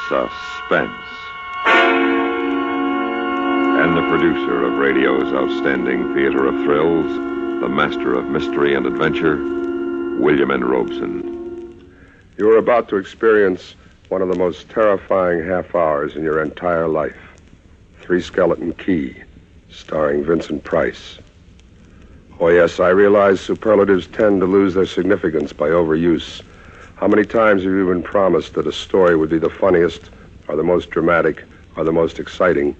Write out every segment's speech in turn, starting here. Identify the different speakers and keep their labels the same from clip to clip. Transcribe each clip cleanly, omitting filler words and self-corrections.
Speaker 1: Suspense. And the producer of radio's outstanding theater of thrills, the master of mystery and adventure, William N. Robeson.
Speaker 2: You are about to experience one of the most terrifying half hours in your entire life. Three Skeleton Key, starring Vincent Price. Oh, yes, I realize superlatives tend to lose their significance by overuse. How many times have you been promised that a story would be the funniest, or the most dramatic, or the most exciting,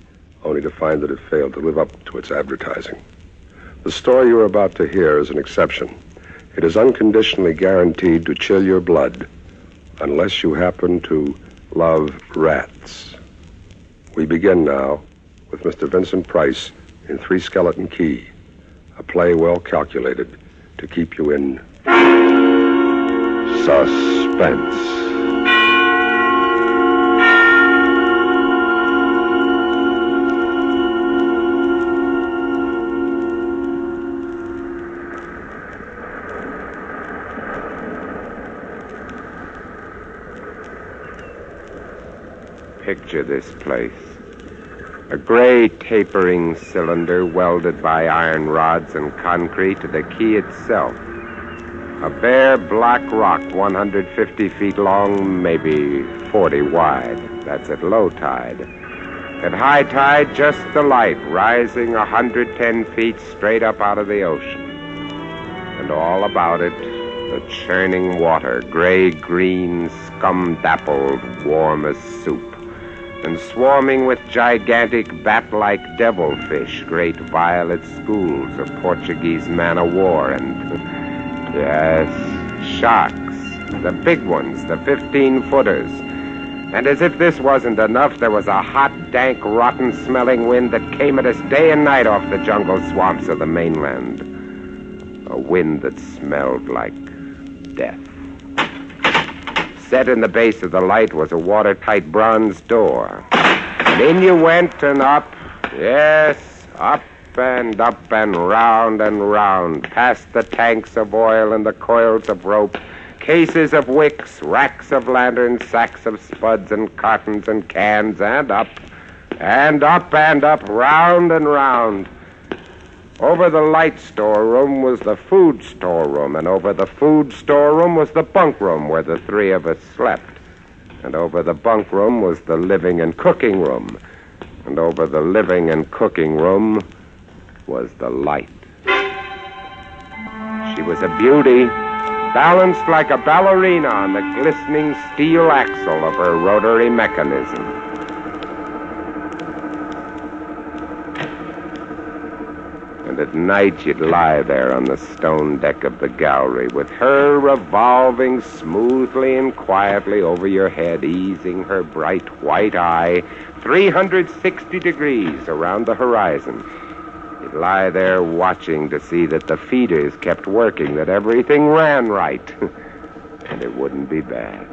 Speaker 2: only to find that it failed to live up to its advertising? The story you are about to hear is an exception. It is unconditionally guaranteed to chill your blood, unless you happen to love rats. We begin now with Mr. Vincent Price in Three Skeleton Key, a play well calculated to keep you in suspense.
Speaker 3: Picture this place. A gray tapering cylinder welded by iron rods and concrete to the key itself. A bare black rock 150 feet long, maybe 40 wide. That's at low tide. At high tide, just the light rising 110 feet straight up out of the ocean. And all about it, the churning water, gray-green, scum-dappled, warm as soup. And swarming with gigantic bat-like devilfish, great violet schools of Portuguese man-o'-war, and, yes, sharks, the big ones, the 15-footers. And as if this wasn't enough, there was a hot, dank, rotten-smelling wind that came at us day and night off the jungle swamps of the mainland. A wind that smelled like death. Set in the base of the light was a watertight bronze door. And in you went and up, yes, up and round, past the tanks of oil and the coils of rope, cases of wicks, racks of lanterns, sacks of spuds and cartons and cans, and up, round and round. Over the light storeroom was the food storeroom, and over the food storeroom was the bunk room where the three of us slept. And over the bunk room was the living and cooking room. And over the living and cooking room was the light. She was a beauty, balanced like a ballerina on the glistening steel axle of her rotary mechanism. And at night you'd lie there on the stone deck of the gallery with her revolving smoothly and quietly over your head, easing her bright white eye 360 degrees around the horizon. You'd lie there watching to see that the feeders kept working, that everything ran right. And it wouldn't be bad.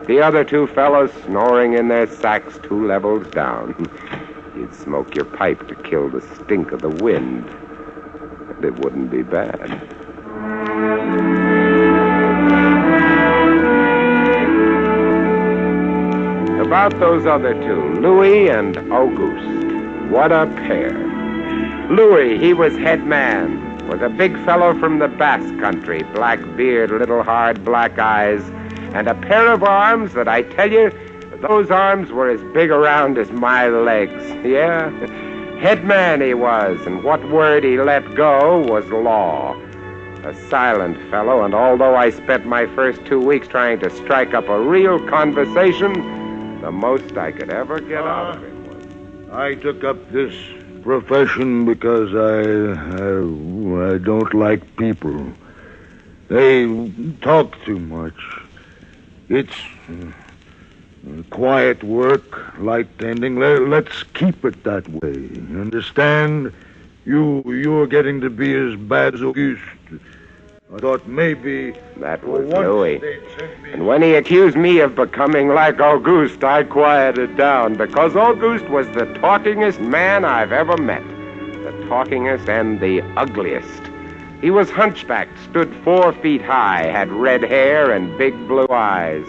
Speaker 3: The other two fellows snoring in their sacks 2 levels down. You'd smoke your pipe to kill the stink of the wind. It wouldn't be bad. About those other two, Louis and Auguste. What a pair. Louis, he was head man, was a big fellow from the Basque country, black beard, little hard black eyes, and a pair of arms that I tell you, those arms were as big around as my legs. Yeah. Head man he was, and what word he let go was law. A silent fellow, and although I spent my first 2 weeks trying to strike up a real conversation, the most I could ever get out of him was...
Speaker 4: I took up this profession because I don't like people. They talk too much. It's... quiet work, light tending. Let's keep it that way. Understand? You're getting to be as bad as Auguste. I thought maybe...
Speaker 3: That was Louis. And when he accused me of becoming like Auguste, I quieted down, because Auguste was the talkingest man I've ever met. The talkingest and the ugliest. He was hunchbacked, stood 4 feet high, had red hair and big blue eyes.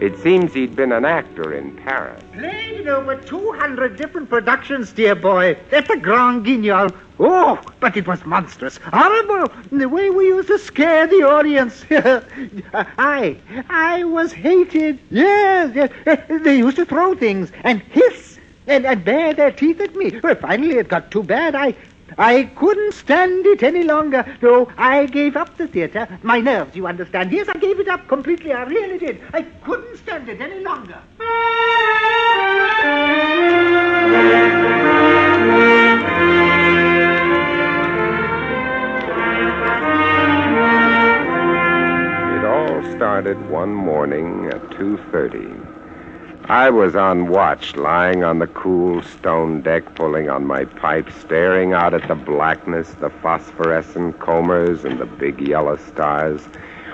Speaker 3: It seems he'd been an actor in Paris.
Speaker 5: Played in over 200 different productions, dear boy, at the Grand Guignol. Oh, but it was monstrous, horrible, the way we used to scare the audience. I was hated. Yes. They used to throw things and hiss and bare their teeth at me. Well, finally it got too bad. I couldn't stand it any longer. So I gave up the theater. My nerves, you understand. Yes, I gave it up completely. I really did. I couldn't stand it any longer.
Speaker 3: It all started one morning at 2:30. I was on watch, lying on the cool stone deck, pulling on my pipe, staring out at the blackness, the phosphorescent combers, and the big yellow stars,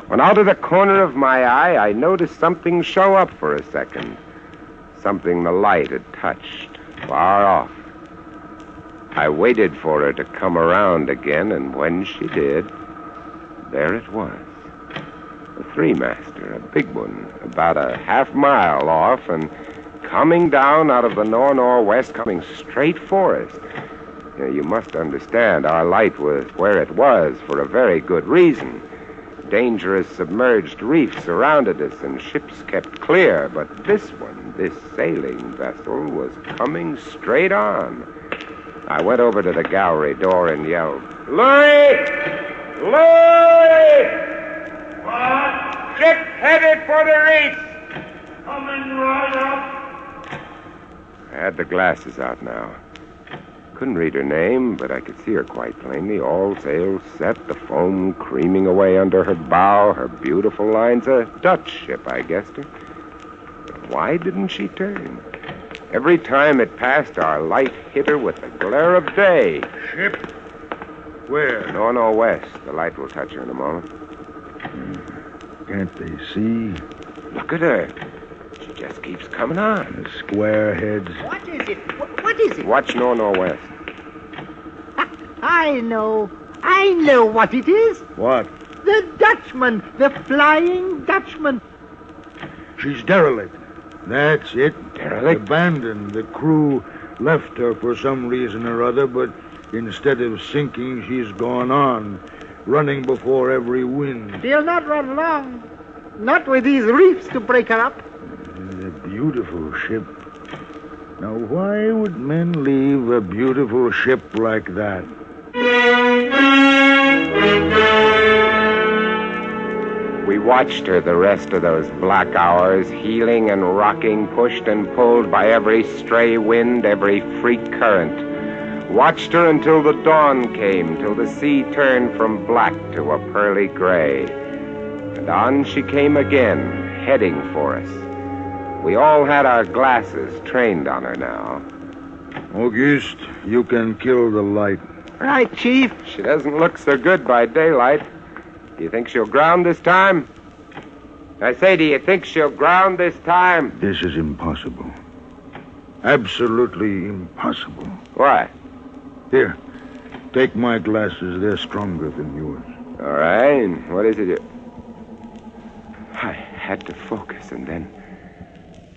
Speaker 3: when out of the corner of my eye, I noticed something show up for a second. Something the light had touched, far off. I waited for her to come around again, and when she did, there it was. A three-master, a big one, about a half-mile off, and coming down out of the nor-northwest, coming straight for us. You must understand, our light was where it was for a very good reason. Dangerous submerged reefs surrounded us, and ships kept clear, but this one, this sailing vessel, was coming straight on. I went over to the gallery door and yelled, "Louis! Louis!
Speaker 6: What?
Speaker 3: Ship headed for the reefs!"
Speaker 6: Coming right up.
Speaker 3: I had the glasses out now. Couldn't read her name, but I could see her quite plainly. All sails set, the foam creaming away under her bow, her beautiful lines. A Dutch ship, I guessed her. Why didn't she turn? Every time it passed, our light hit her with the glare of day.
Speaker 4: Ship? Where?
Speaker 3: Nor-northwest. The light will touch her in a moment.
Speaker 4: Can't they see?
Speaker 3: Look at her. She just keeps coming on.
Speaker 4: The square heads.
Speaker 5: What is it? What is it?
Speaker 3: Watch nor-northwest.
Speaker 5: I know what it is.
Speaker 4: What?
Speaker 5: The Dutchman, the Flying Dutchman.
Speaker 4: She's derelict. That's it.
Speaker 3: Derelict?
Speaker 4: Abandoned. The crew left her for some reason or other, but instead of sinking, she's gone on, running before every wind.
Speaker 5: She'll not run long. Not with these reefs to break her up.
Speaker 4: A beautiful ship. Now, why would men leave a beautiful ship like that?
Speaker 3: We watched her the rest of those black hours, heeling and rocking, pushed and pulled by every stray wind, every freak current. Watched her until the dawn came, till the sea turned from black to a pearly gray. And on she came again, heading for us. We all had our glasses trained on her now.
Speaker 4: Auguste, you can kill the light.
Speaker 5: Right, Chief.
Speaker 3: She doesn't look so good by daylight. Do you think she'll ground this time? I say, do you think she'll ground this time?
Speaker 4: This is impossible. Absolutely impossible.
Speaker 3: Why?
Speaker 4: Here, take my glasses. They're stronger than yours.
Speaker 3: All right. What is it? I had to focus, and then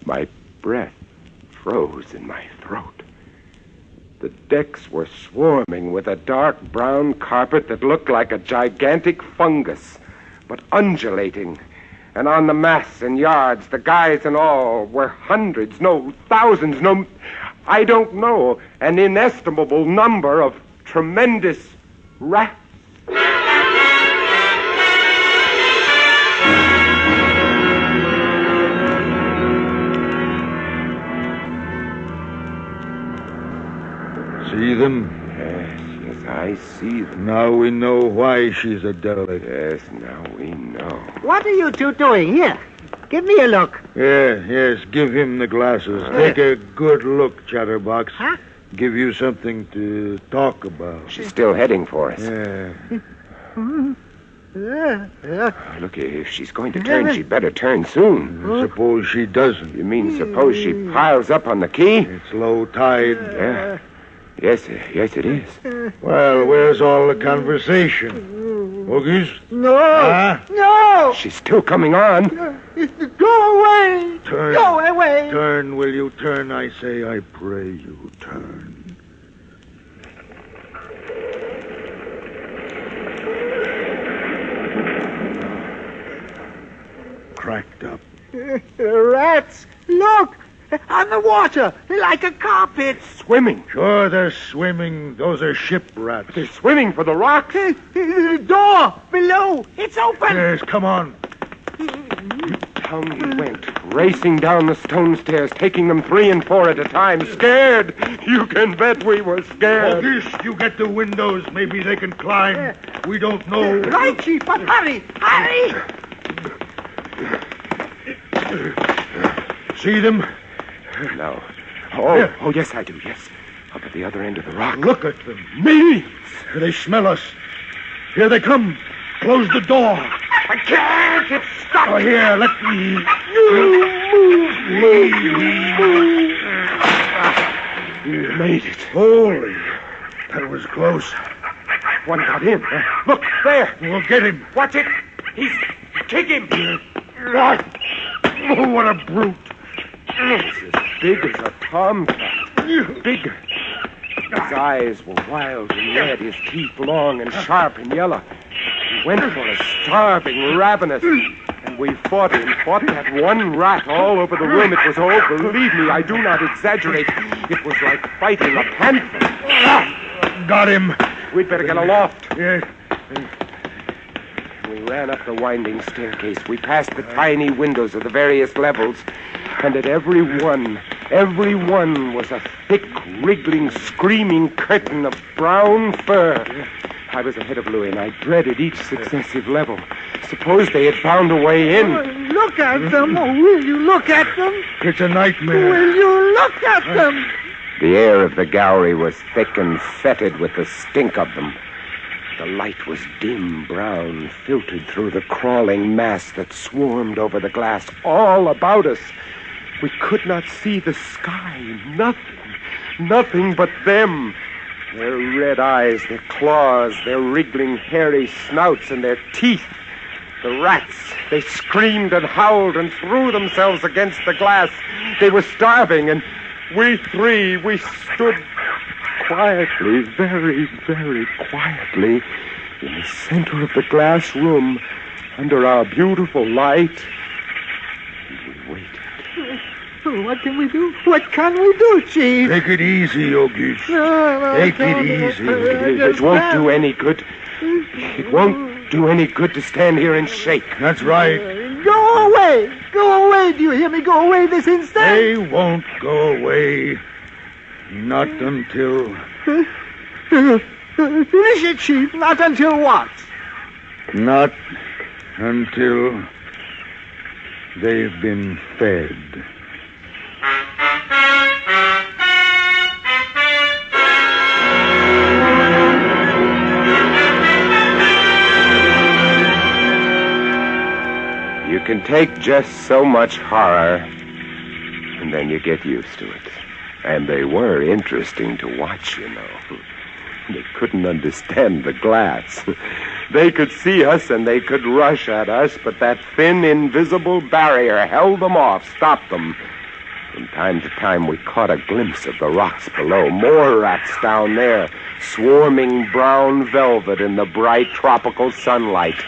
Speaker 3: my breath froze in my throat. The decks were swarming with a dark brown carpet that looked like a gigantic fungus, but undulating. And on the masts and yards, the guys and all, were hundreds, no, thousands, no, I don't know, an inestimable number of tremendous rats.
Speaker 4: See them?
Speaker 3: Yes, I see them.
Speaker 4: Now we know why she's a derelict.
Speaker 3: Yes, now we know.
Speaker 5: What are you two doing? Here, give me a look.
Speaker 4: Yes, give him the glasses. Take a good look, Chatterbox.
Speaker 5: Huh?
Speaker 4: Give you something to talk about.
Speaker 3: She's still heading for us.
Speaker 4: Yeah.
Speaker 3: Look, if she's going to turn, she'd better turn soon.
Speaker 4: Suppose she doesn't.
Speaker 3: You mean suppose she piles up on the quay?
Speaker 4: It's low tide.
Speaker 3: Yeah. Yes, it is.
Speaker 4: Well, where's all the conversation? Auguste?
Speaker 5: No.
Speaker 4: Ah?
Speaker 5: No.
Speaker 3: She's still coming on.
Speaker 5: Go away.
Speaker 4: Turn.
Speaker 5: Go away.
Speaker 4: Turn, will you? Turn, I say, I pray you. Turn. Cracked up.
Speaker 5: Rats. Look. On the water. Like a carpet.
Speaker 3: Swimming.
Speaker 4: Sure, they're swimming. Those are ship rats.
Speaker 3: They're swimming for the rocks.
Speaker 5: The door. Below. It's open.
Speaker 4: Yes, come on.
Speaker 3: Down we went, racing down the stone stairs, taking them 3 and 4 at a time. Scared. You can bet we were scared.
Speaker 4: Auguste, you get the windows. Maybe they can climb. We don't know.
Speaker 5: Right, Chief, but hurry. Hurry.
Speaker 4: See them?
Speaker 3: No. Oh, yes, I do, yes. Up at the other end of the rock.
Speaker 4: Look at them.
Speaker 3: Me!
Speaker 4: They smell us. Here they come. Close the door.
Speaker 3: I can't! It's stuck!
Speaker 4: Oh, here, let me.
Speaker 3: You made it.
Speaker 4: Holy. That was close.
Speaker 3: One got in. Look, there.
Speaker 4: We'll get him.
Speaker 3: Watch it. He's... Kick him.
Speaker 4: Oh, what a brute.
Speaker 3: He's as big as a tomcat. Bigger. His eyes were wild and red, his teeth long and sharp and yellow. He went for us, starving, ravenous. And we fought him, fought that one rat all over the room. It was, oh, believe me, I do not exaggerate. It was like fighting a panther.
Speaker 4: Got him.
Speaker 3: We'd better get aloft.
Speaker 4: Yeah.
Speaker 3: We ran up the winding staircase. We passed the tiny windows of the various levels. And at every one was a thick, wriggling, screaming curtain of brown fur. I was ahead of Louis, and I dreaded each successive level. Suppose they had found a way in.
Speaker 5: Look at them. Oh, will you look at them?
Speaker 4: It's a nightmare.
Speaker 5: Will you look at them?
Speaker 3: The air of the gallery was thick and fetid with the stink of them. The light was dim brown, filtered through the crawling mass that swarmed over the glass all about us. We could not see the sky. Nothing but them. Their red eyes, their claws, their wriggling, hairy snouts, and their teeth. The rats, they screamed and howled and threw themselves against the glass. They were starving, and we stood quietly, very, very quietly, in the center of the glass room, under our beautiful light. And we waited.
Speaker 5: What can we do? What can we do, Chief?
Speaker 4: Take it easy, Auguste.
Speaker 5: No,
Speaker 4: Take it easy.
Speaker 3: It won't do any good. It won't do any good to stand here and shake.
Speaker 4: That's right.
Speaker 5: Go away. Go away. Do you hear me? Go away this instant.
Speaker 4: They won't go away. Not until...
Speaker 5: Finish it, Chief. Not until what?
Speaker 4: Not until they've been fed.
Speaker 3: You can take just so much horror, and then you get used to it. And they were interesting to watch, you know. They couldn't understand the glass. They could see us and they could rush at us, but that thin, invisible barrier held them off, stopped them. From time to time, we caught a glimpse of the rocks below. More rats down there, swarming brown velvet in the bright tropical sunlight.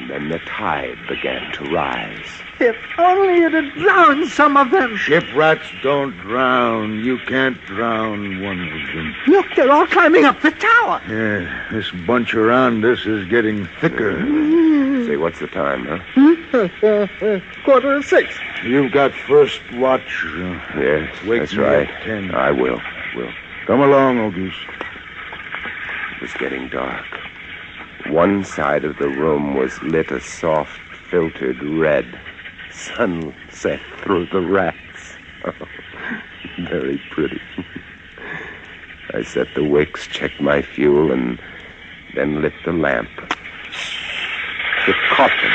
Speaker 3: And then the tide began to rise.
Speaker 5: If only it had drowned some of them.
Speaker 4: Ship rats don't drown. You can't drown one of them.
Speaker 5: Look, they're all climbing up the tower.
Speaker 4: Yeah, this bunch around us is getting thicker.
Speaker 3: Say, what's the time, huh?
Speaker 5: 6:15.
Speaker 4: You've got first watch.
Speaker 3: Yes,
Speaker 4: Wake
Speaker 3: that's
Speaker 4: me
Speaker 3: right.
Speaker 4: at 10.
Speaker 3: I will.
Speaker 4: Come along, Auguste.
Speaker 3: It was getting dark. One side of the room was lit a soft, filtered red. Sunset through the rats. Oh, very pretty. I set the wicks, checked my fuel, and then lit the lamp. It caught them,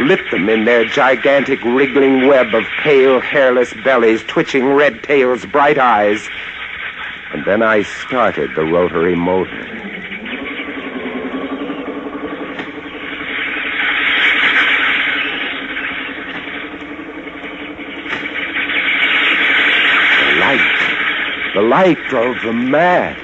Speaker 3: lit them in their gigantic wriggling web of pale, hairless bellies, twitching red tails, bright eyes. And then I started the rotary motor. light drove them mad.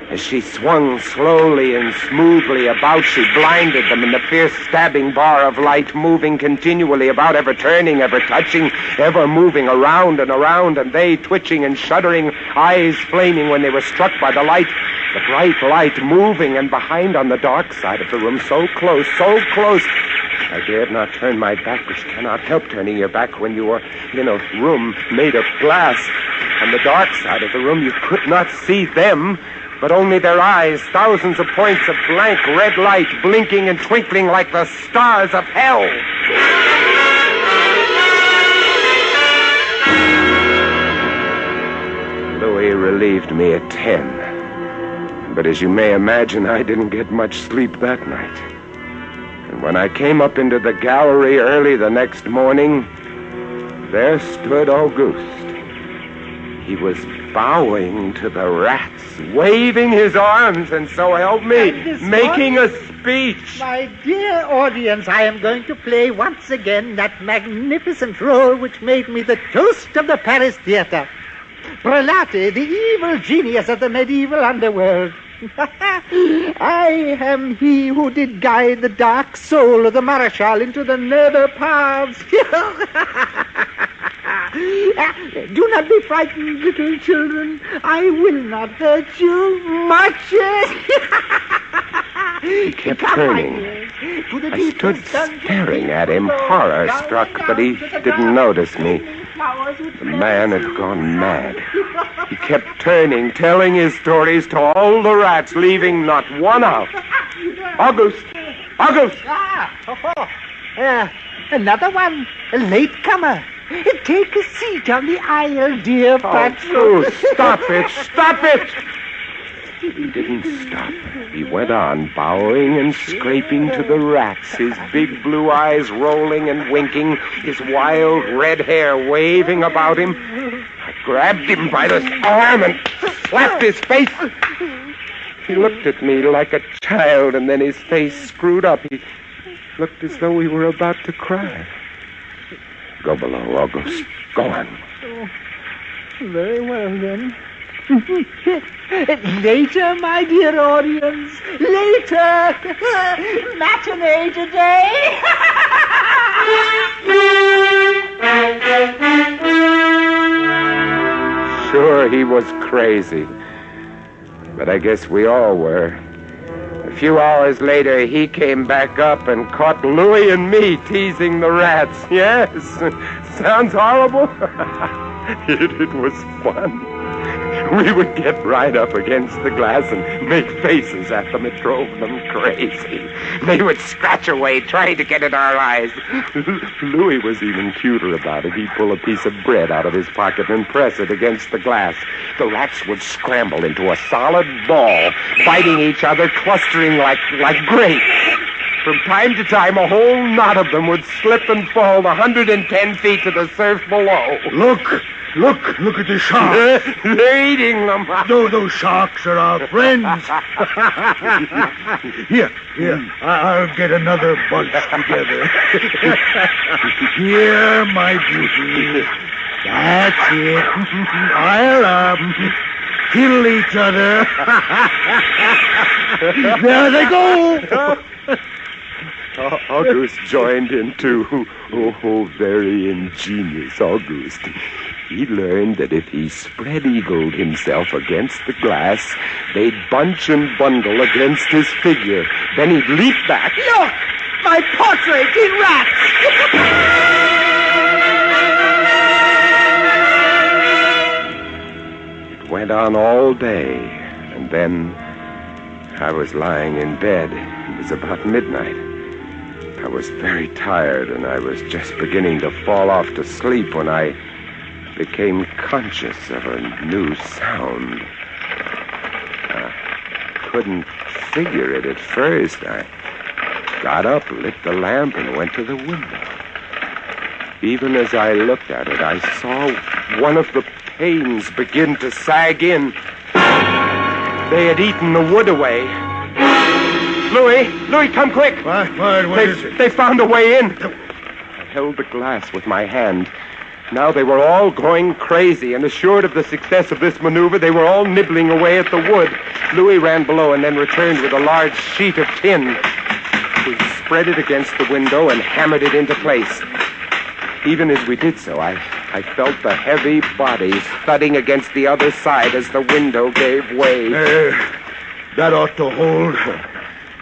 Speaker 3: As she swung slowly and smoothly about, she blinded them in the fierce stabbing bar of light, moving continually about, ever turning, ever touching, ever moving around, and they twitching and shuddering, eyes flaming when they were struck by the light. The bright light moving, and behind on the dark side of the room, so close, I dared not turn my back, which cannot help turning your back when you are in a room made of glass. On the dark side of the room, you could not see them, but only their eyes, thousands of points of blank red light, blinking and twinkling like the stars of hell. Louis relieved me at 10. But as you may imagine, I didn't get much sleep that night. And when I came up into the gallery early the next morning, there stood Auguste. He was bowing to the rats, waving his arms, and so help me, making a speech.
Speaker 5: My dear audience, I am going to play once again that magnificent role which made me the toast of the Paris theater. Prelate, the evil genius of the medieval underworld. I am he who did guide the dark soul of the Marechal into the nether paths. Do not be frightened, little children. I will not hurt you much.
Speaker 3: He kept turning. I stood staring at him, horror-struck, but he didn't notice me. The man had gone mad. He kept turning, telling his stories to all the rats, leaving not one out. Auguste!
Speaker 5: Another one, a latecomer. Take a seat on the aisle, dear Patrick.
Speaker 3: Oh, stop it! He didn't stop. He went on, bowing and scraping to the rats, his big blue eyes rolling and winking, his wild red hair waving about him. I grabbed him by the arm and slapped his face. He looked at me like a child, and then his face screwed up. He looked as though he were about to cry. Go below, Auguste. Go on.
Speaker 5: Oh, very well, then. Later, my dear audience. Later. Matinee today.
Speaker 3: Sure, he was crazy. But I guess we all were. A few hours later, he came back up and caught Louis and me teasing the rats. Yes, sounds horrible. It was fun. We would get right up against the glass and make faces at them. It drove them crazy. They would scratch away, trying to get at our eyes. Louis was even cuter about it. He'd pull a piece of bread out of his pocket and press it against the glass. The rats would scramble into a solid ball, biting each other, clustering like grapes. From time to time, a whole knot of them would slip and fall 110 feet to the surf below.
Speaker 4: Look at the sharks.
Speaker 3: They're eating them.
Speaker 4: Those sharks are our friends. Here, I'll get another bunch together. Here, my beauty. That's it. Pile up. Kill each other. There they go.
Speaker 3: Auguste joined in, too. Oh, very ingenious, Auguste. He learned that if he spread-eagled himself against the glass, they'd bunch and bundle against his figure. Then he'd leap back.
Speaker 5: Look! My portrait in rats!
Speaker 3: It went on all day, and then I was lying in bed. It was about midnight. I was very tired, and I was just beginning to fall off to sleep when I became conscious of a new sound. I couldn't figure it at first. I got up, lit the lamp, and went to the window. Even as I looked at it, I saw one of the panes begin to sag in. They had eaten the wood away. Louis, come quick.
Speaker 4: What is it?
Speaker 3: They found a way in. I held the glass with my hand. Now they were all going crazy, and assured of the success of this maneuver, they were all nibbling away at the wood. Louis ran below and then returned with a large sheet of tin. We spread it against the window and hammered it into place. Even as we did so, I felt the heavy bodies thudding against the other side as the window gave way.
Speaker 4: That ought to hold.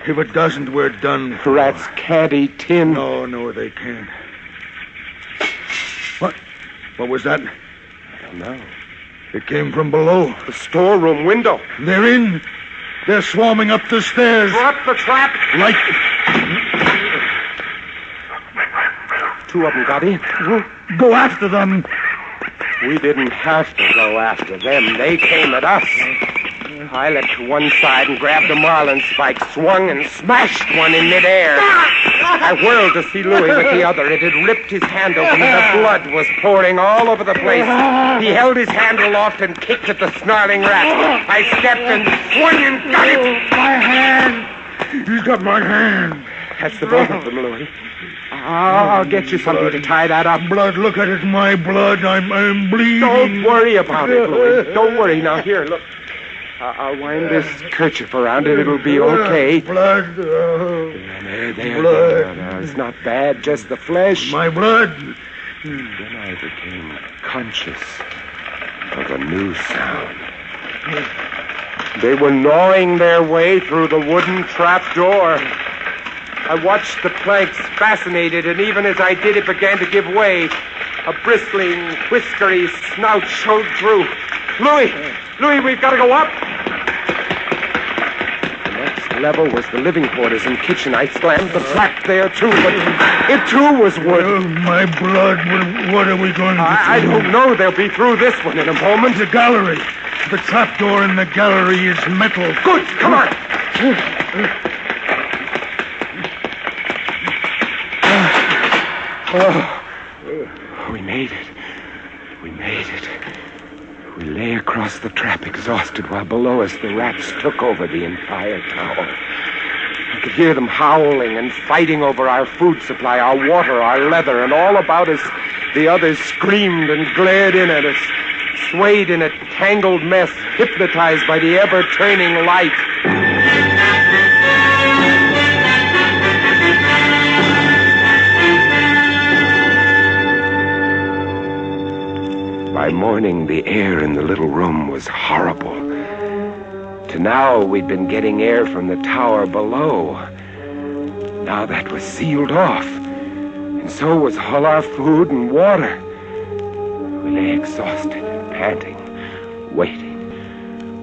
Speaker 4: If it doesn't, we're done for.
Speaker 3: Rats can't eat tin.
Speaker 4: No, they can't. What was that?
Speaker 3: I don't know.
Speaker 4: It came from below.
Speaker 3: The storeroom window.
Speaker 4: They're in. They're swarming up the stairs.
Speaker 3: Drop the trap.
Speaker 4: Like...
Speaker 3: Two of them got in.
Speaker 4: Go after them.
Speaker 3: We didn't have to go after them. They came at us. I leapt to one side and grabbed a marlin spike, swung and smashed one in midair. I whirled to see Louis with the other. It had ripped his hand open and the blood was pouring all over the place. He held his hand aloft and kicked at the snarling rat. I stepped and swung and got it.
Speaker 4: My hand. He's got my hand.
Speaker 3: That's the both of them, Louis. I'll get you something to tie that up.
Speaker 4: Blood, look at it, my blood. I'm bleeding.
Speaker 3: Don't worry about it, Louis. Don't worry. Now, here, look. I'll wind this kerchief around it. It'll be okay.
Speaker 4: Blood.
Speaker 3: There. It's not bad, just the flesh.
Speaker 4: My blood.
Speaker 3: Then I became conscious of a new sound. They were gnawing their way through the wooden trap door. I watched the planks, fascinated, and even as I did, it began to give way. A bristling, whiskery snout showed through. Louis, we've got to go up. The next level was the living quarters and kitchen. I slammed the trap there, too, but it, too, was wood.
Speaker 4: My blood, what are we going to do?
Speaker 3: I don't know. They'll be through this one in a moment.
Speaker 4: The gallery. The trapdoor in the gallery is metal.
Speaker 3: Good, come on. We made it. We lay across the trap, exhausted, while below us the rats took over the entire tower. I could hear them howling and fighting over our food supply, our water, our leather, and all about us the others screamed and glared in at us, swayed in a tangled mess, hypnotized by the ever-turning light. By morning, the air in the little room was horrible. To now, we'd been getting air from the tower below. Now that was sealed off, and so was all our food and water. We lay exhausted and panting, waiting,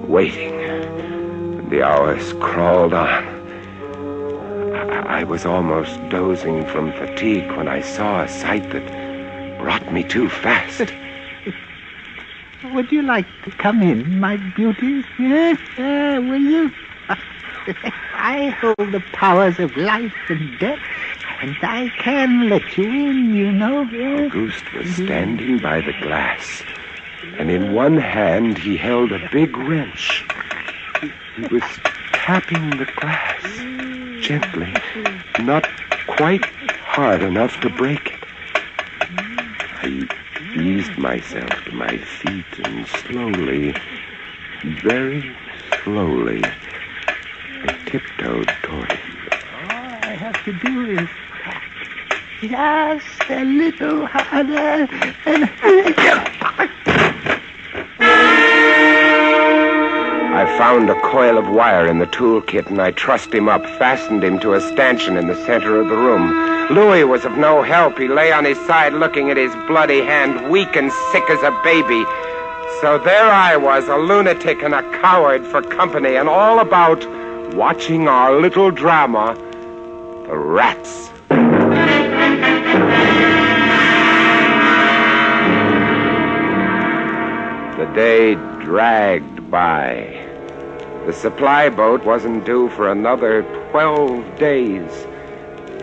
Speaker 3: and the hours crawled on. I was almost dozing from fatigue when I saw a sight that brought me to fast.
Speaker 5: Would you like to come in, my beauties? Will you? I hold the powers of life and death, and I can let you in, you know.
Speaker 3: Auguste was standing by the glass, and in one hand he held a big wrench. He was tapping the glass gently, not quite hard enough to break it. I eased myself to my feet and slowly, very slowly, I tiptoed toward him.
Speaker 5: All I have to do is tap just a little harder and...
Speaker 3: I found a coil of wire in the toolkit, and I trussed him up, fastened him to a stanchion in the center of the room. Louis was of no help. He lay on his side looking at his bloody hand, weak and sick as a baby. So there I was, a lunatic and a coward for company, and all about watching our little drama, the rats. The day dragged by. The supply boat wasn't due for another 12 days.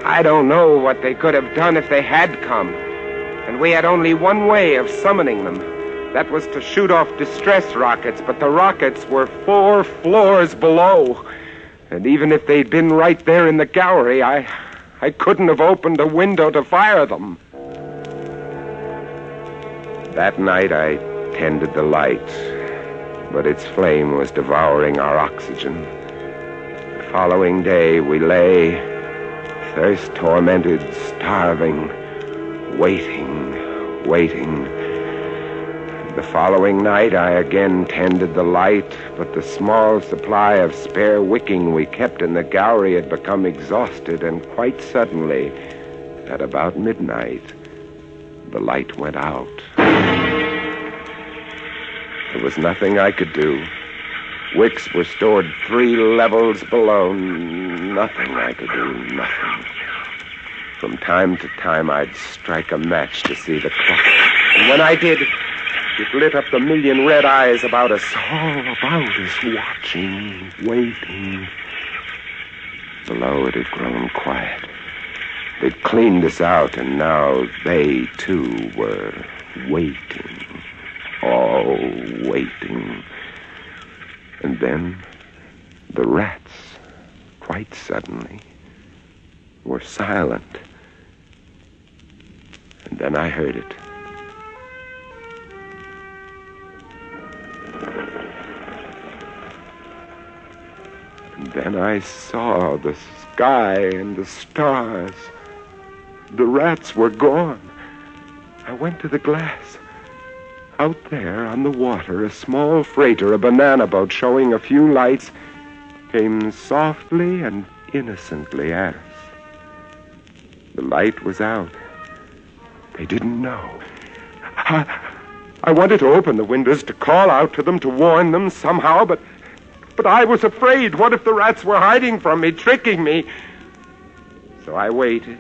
Speaker 3: I don't know what they could have done if they had come. And we had only one way of summoning them. That was to shoot off distress rockets, but the rockets were 4 floors below. And even if they'd been right there in the gallery, I couldn't have opened a window to fire them. That night I tended the light, but its flame was devouring our oxygen. The following day we lay, thirst-tormented, starving, waiting. The following night I again tended the light, but the small supply of spare wicking we kept in the gallery had become exhausted, and quite suddenly, at about midnight, the light went out. There was nothing I could do. Wicks were stored 3 levels below. Nothing I could do, nothing. From time to time, I'd strike a match to see the clock. And when I did, it lit up the million red eyes about us, all about us, watching, waiting. Below it had grown quiet. They'd cleaned us out, and now they, too, were waiting. All waiting. And then the rats, quite suddenly, were silent. And then I heard it. And then I saw the sky and the stars. The rats were gone. I went to the glass. Out there on the water, a small freighter, a banana boat showing a few lights, came softly and innocently at us. The light was out. They didn't know. I wanted to open the windows, to call out to them, to warn them somehow, but I was afraid. What if the rats were hiding from me, tricking me? So I waited.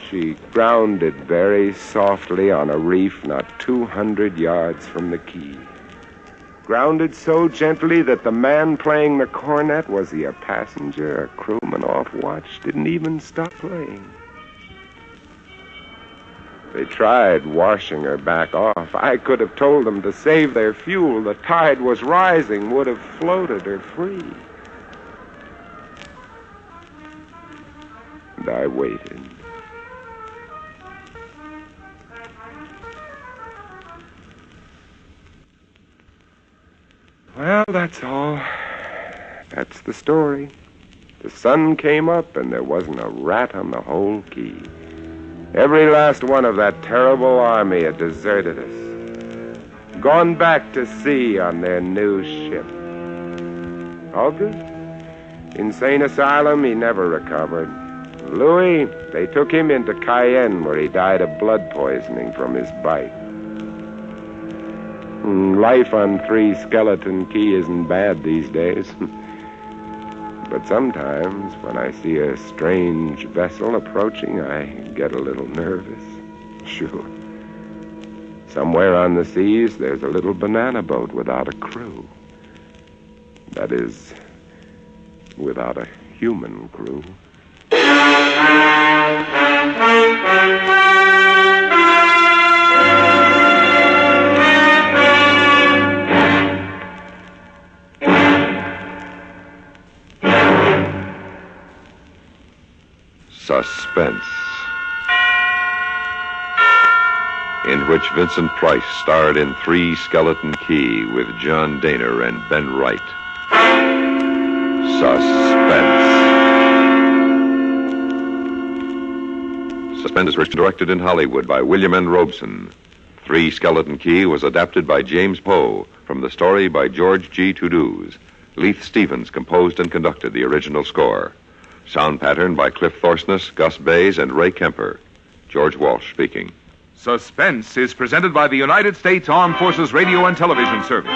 Speaker 3: She grounded very softly on a reef not 200 yards from the quay. Grounded so gently that the man playing the cornet, was he a passenger, a crewman off watch, didn't even stop playing. They tried washing her back off. I could have told them to save their fuel. The tide was rising, would have floated her free. And I waited. Well, that's all. That's the story. The sun came up and there wasn't a rat on the whole quay. Every last one of that terrible army had deserted us. Gone back to sea on their new ship. August? Insane asylum, he never recovered. Louis, they took him into Cayenne where he died of blood poisoning from his bite. Life on 3 Skeleton Key isn't bad these days. But sometimes, when I see a strange vessel approaching, I get a little nervous. Sure. Somewhere on the seas, there's a little banana boat without a crew. That is, without a human crew.
Speaker 1: Suspense, in which Vincent Price starred in 3 Skeleton Key with John Daner and Ben Wright. Suspense is written and directed in Hollywood by William N. Robeson. 3 Skeleton Key was adapted by James Poe from the story by George G. Tuduz. Leith Stevens composed and conducted the original score. Sound pattern by Cliff Thorsness, Gus Bays, and Ray Kemper. George Walsh speaking.
Speaker 7: Suspense is presented by the United States Armed Forces Radio and Television Service.